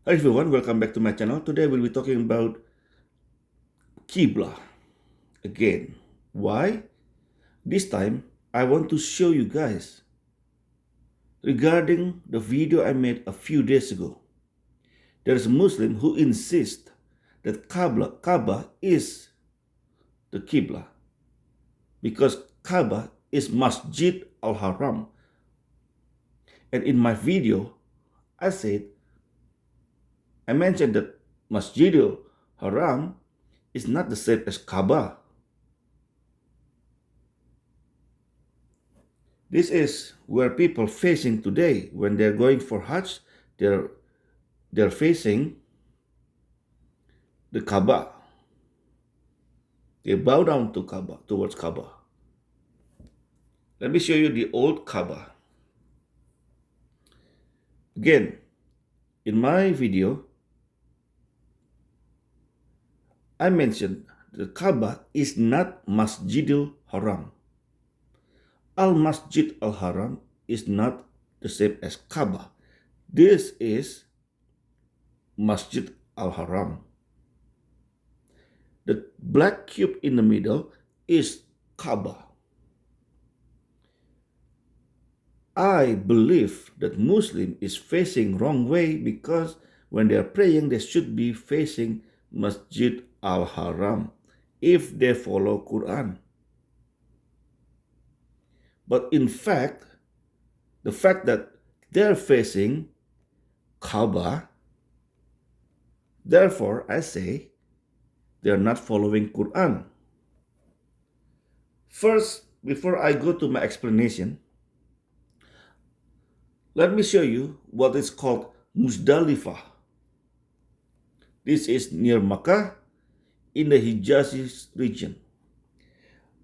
Hi everyone, welcome back to my channel. Today we'll be talking about Qiblah again. Why? This time I want to show you guys regarding the video I made a few days ago. There's a Muslim who insists that Kabah is the Qiblah because Kabah is Masjid al-Haram. And in my video, I mentioned that Masjid al-Haram is not the same as Kabah. This is where people facing today when they're going for Hajj, they're facing the Kabah. They bow down to Kabah, towards Kabah. Let me show you the old Kabah. Again, in my video, I mentioned the Kabah is not Masjidil Haram. Al-Masjid al-Haram is not the same as Kabah. This is Masjid al-Haram. The black cube in the middle is Kabah. I believe that Muslim is facing wrong way because when they are praying, they should be facing Masjid al-Haram if they follow Quran. But in fact, the fact that they're facing Kabah, therefore I say they're not following Quran. First, before I go to my explanation, let me show you what is called Muzdalifah. This is near Makkah in the Hijaz region.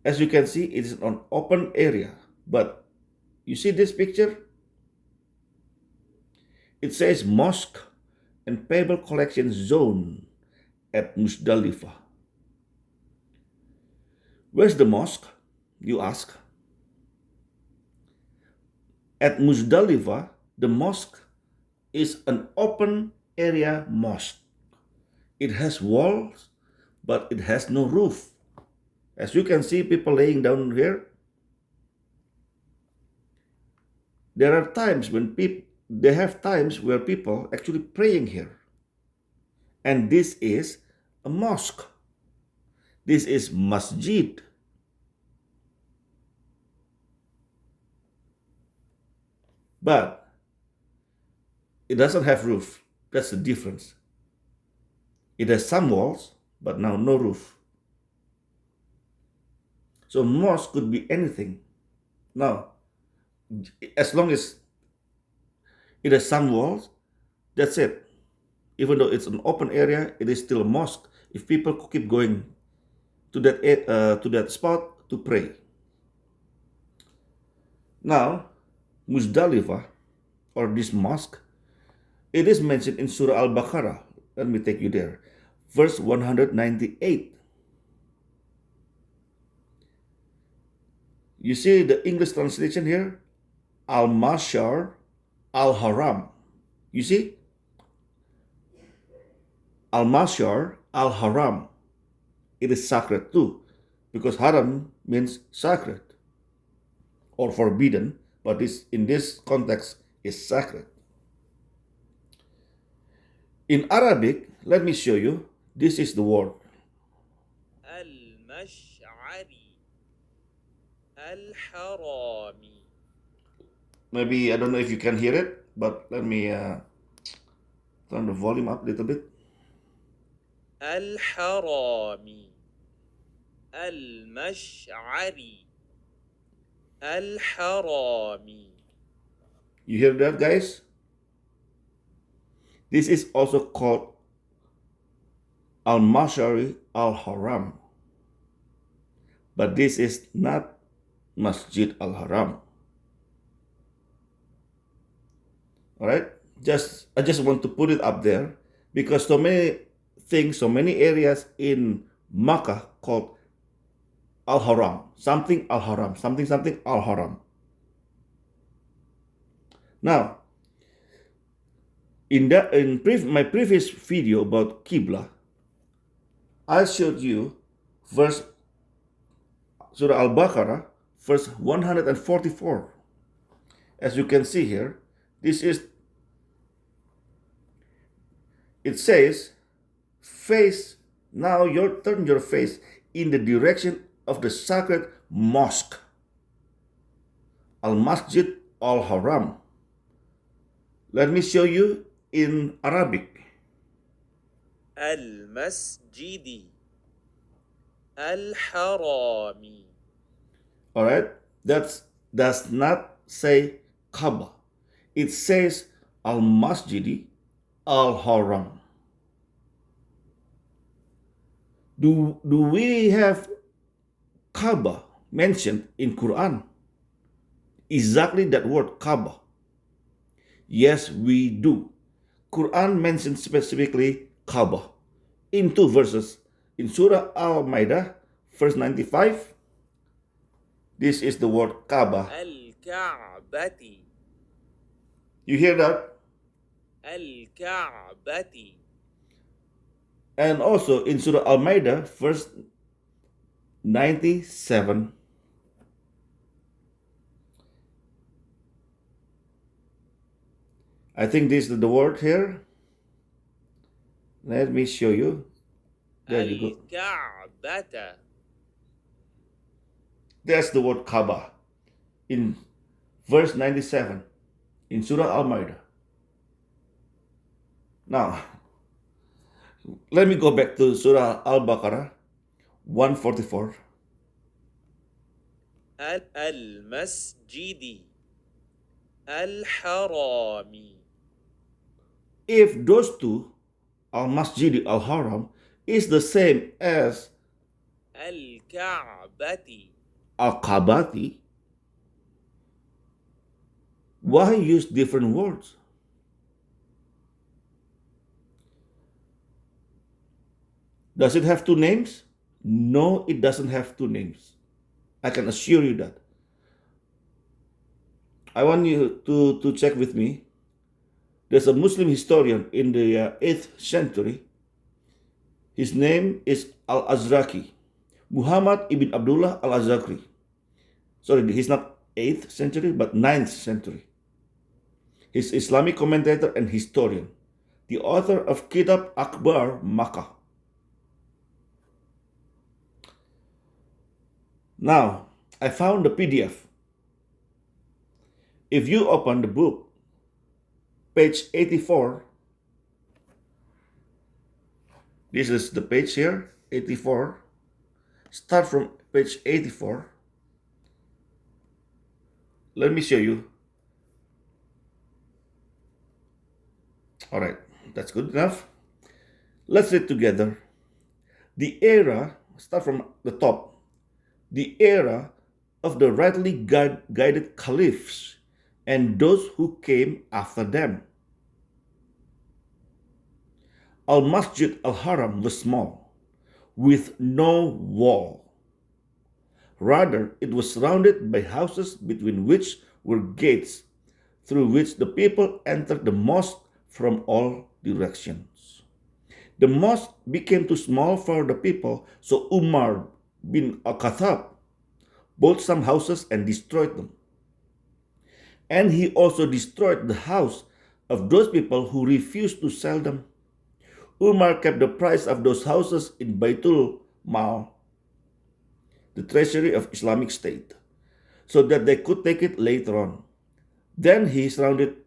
As you can see, it is an open area. But you see this picture? It says Mosque and Pebble Collection Zone at Muzdalifah. Where's the mosque, you ask? At Muzdalifah, the mosque is an open area mosque. It has walls, but it has no roof. As you can see, people laying down here. There are times when they have times where people actually praying here. And this is a mosque. This is masjid. But it doesn't have roof. That's the difference. It has some walls, but now no roof. So mosque could be anything. Now, as long as it has some walls, that's it. Even though it's an open area, it is still a mosque if people keep going to that spot to pray. Now, Muzdalifah, or this mosque, it is mentioned in Surah Al-Baqarah. Let me take you there. Verse 198. You see the English translation here? Al-Mashar Al-Haram. You see? Al-Mashar Al-Haram. It is sacred too, because haram means sacred or forbidden, but in this context is sacred. In Arabic, let me show you. This is the word. Al-Mash'ari Al-Harami. Maybe, I don't know if you can hear it, but let me turn the volume up a little bit. Al-Harami Al-Mash'ari Al-Harami. You hear that, guys? This is also called Al-Mash'ari Al-Haram. But this is not Masjid Al-Haram. Alright? I just want to put it up there because so many things, so many areas in Makkah called Al-Haram. Something Al-Haram. Something Al-Haram. Now, My previous video about Qiblah, I showed you verse Surah Al-Baqarah, verse 144. As you can see here, this is it says, face now turn your face in the direction of the sacred mosque, Al-Masjid Al-Haram. Let me show you in Arabic. المسجد الحرام. All right, that does not say Kabah. It says Al-Masjid Al-Haram. Do we have Kabah mentioned in Quran? Exactly that word Kabah. Yes, we do. Quran mentions specifically Kabah in two verses. In Surah Al-Maidah, verse 95, this is the word Kabah. الكعبة. You hear that? الكعبة. And also in Surah Al-Maidah, verse 97. I think this is the word here. Let me show you. There you go. الكعبة. That's the word Kabah in verse 97 in Surah Al-Maidah. Now, let me go back to Surah Al-Baqarah 144. المسجد الحرام. If those two, Al-Masjid Al-Haram, is the same as الكعبة, Al-Kabati, why use different words? Does it have two names? No, it doesn't have two names. I can assure you that. I want you to check with me. There's a Muslim historian in the 8th century. His name is Al-Azraqi, Muhammad ibn Abdullah Al-Azraqi. Sorry, he's not 8th century, but 9th century. He's Islamic commentator and historian, the author of Kitab Akbar Makkah. Now, I found the PDF. If you open the book, page 84, this is the page here, 84. Start from page 84. Let me show you. All right, that's good enough. Let's read together. The era, start from the top. The era of the rightly guided caliphs and those who came after them. Al-Masjid Al-Haram was small, with no wall. Rather, it was surrounded by houses between which were gates, through which the people entered the mosque from all directions. The mosque became too small for the people, so Umar bin Al-Khattab built some houses and destroyed them. And he also destroyed the house of those people who refused to sell them. Umar kept the price of those houses in Baitul Mal, the treasury of Islamic State, so that they could take it later on. Then he surrounded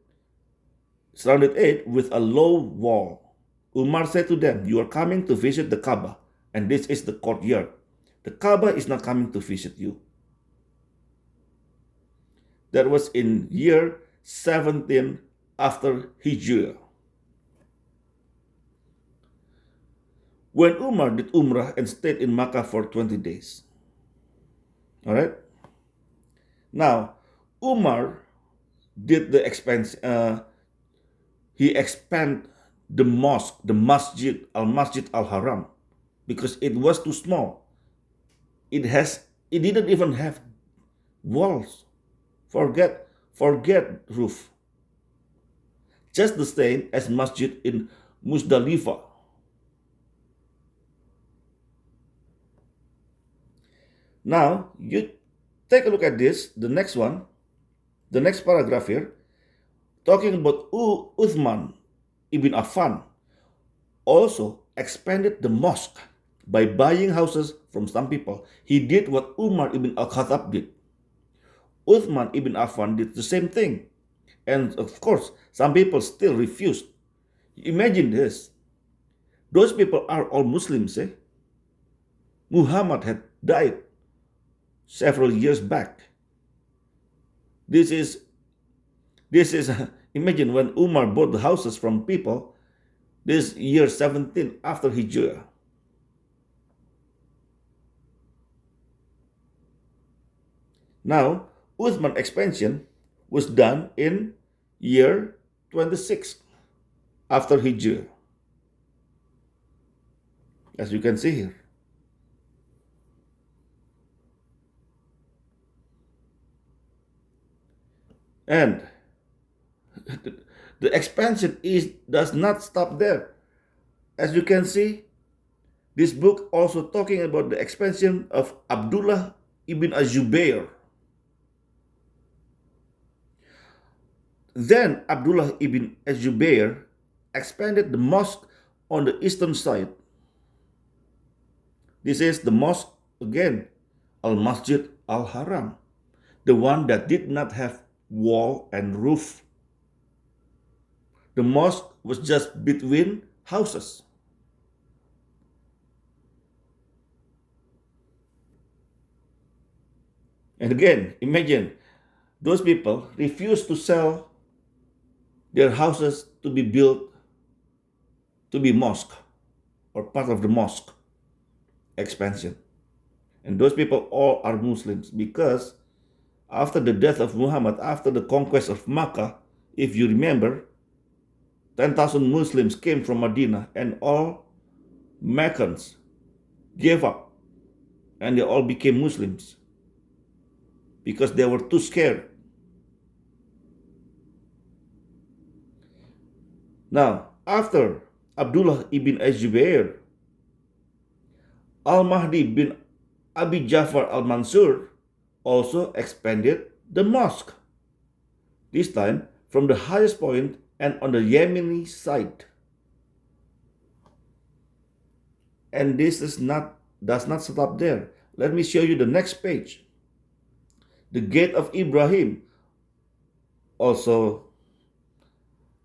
it with a low wall. Umar said to them, "You are coming to visit the Kabah, and this is the courtyard. The Kabah is not coming to visit you." That was in year 17 after Hijrah. When Umar did Umrah and stayed in Makkah for 20 days. All right? Now, Umar did the he expanded the mosque, the Masjid Al-Haram, because it was too small. It didn't even have walls. Forget roof. just the same as Masjid in Musdalifah. Now, you take a look at this, the next one, the next paragraph here, talking about Uthman ibn Affan also expanded the mosque by buying houses from some people. He did what Umar ibn al-Khattab did. Uthman ibn Affan did the same thing. And of course, some people still refused. Imagine this. Those people are all Muslims, eh? Muhammad had died several years back. This is imagine when Umar bought the houses from people this year 17 after Hijrah. Now, Uthman expansion was done in year 26 after Hijrah, as you can see here. And the expansion does not stop there. As you can see, this book also talking about the expansion of Abdullah ibn az-Zubair. Then Abdullah ibn az-Zubair expanded the mosque on the eastern side. This is the mosque again, Al-Masjid Al-Haram, the one that did not have wall and roof. The mosque was just between houses. And again, imagine those people refused to sell their houses to be built to be mosque or part of the mosque expansion. And those people all are Muslims because after the death of Muhammad, after the conquest of Makkah, if you remember, 10,000 Muslims came from Medina and all Meccans gave up and they all became Muslims because they were too scared. Now, after Abdullah ibn az-Zubair, Al-Mahdi bin Abi Ja'far al-Mansur also expanded the mosque, this time from the highest point and on the Yemeni side. And this does not stop there. Let me show you the next page. The Gate of Ibrahim also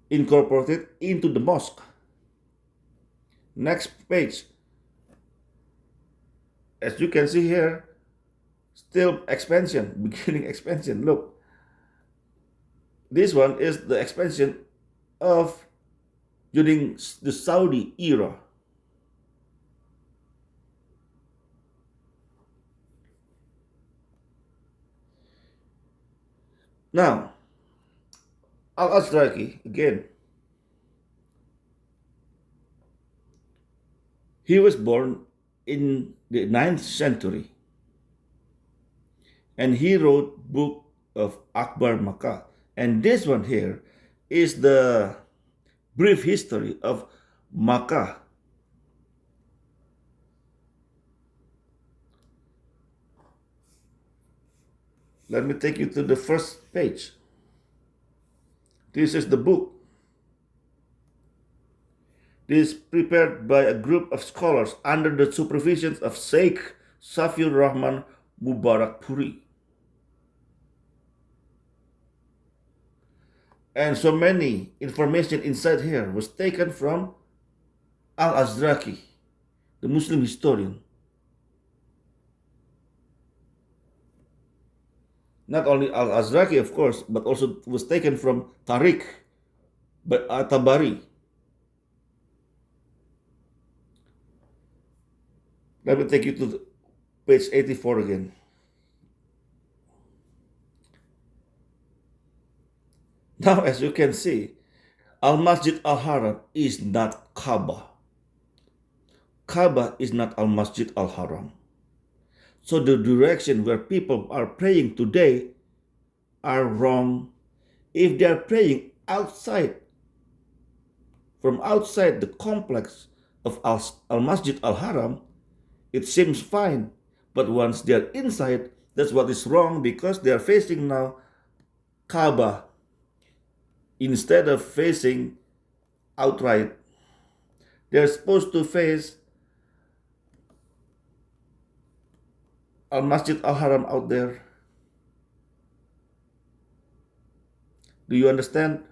incorporated into the mosque. Next page. As you can see here, still expansion, beginning expansion. Look, this one is the expansion of during the Saudi era. Now, Al-Azraqi, again, he was born in the 9th century and he wrote book of Akbar Makkah. And this one here is the brief history of Makkah. Let me take you to the first page. This is the book. This is prepared by a group of scholars under the supervision of Sheikh Safiur Rahman Mubarakpuri. And so many information inside here was taken from Al-Azraqi, the Muslim historian. Not only Al-Azraqi, of course, but also was taken from Tariq by At-Tabari. Let me take you to page 84 again. Now, as you can see, Al-Masjid Al-Haram is not Kabah. Kabah is not Al-Masjid Al-Haram. So the direction where people are praying today are wrong if they are praying outside From outside the complex of Al Masjid Al Haram, it seems fine. But once they're inside, that's what is wrong because they are facing now Kabah instead of facing outright. They're supposed to face Al Masjid Al Haram out there. Do you understand?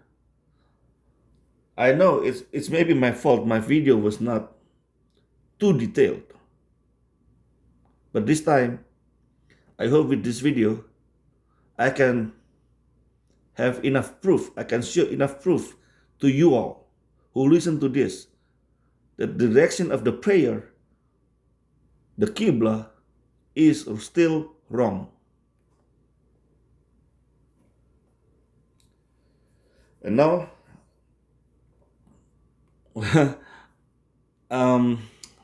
I know it's maybe my fault. My video was not too detailed. But this time, I hope with this video, I can have enough proof. I can show enough proof to you all who listen to this that the direction of the prayer, the Qiblah, is still wrong. And now,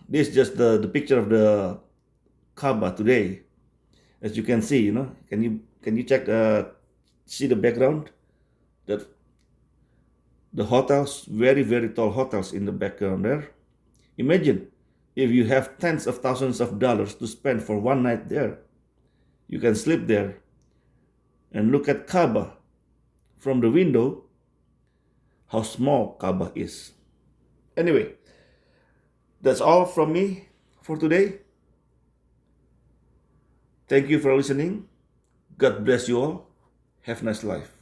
this is just the picture of the Kabah today. As you can see, can you check see the background? That the hotels, very very tall hotels in the background there. Imagine if you have tens of thousands of dollars to spend for one night there. You can sleep there and look at Kabah from the window, how small Kabah is. Anyway, that's all from me for today. Thank you for listening. God bless you all. Have a nice life.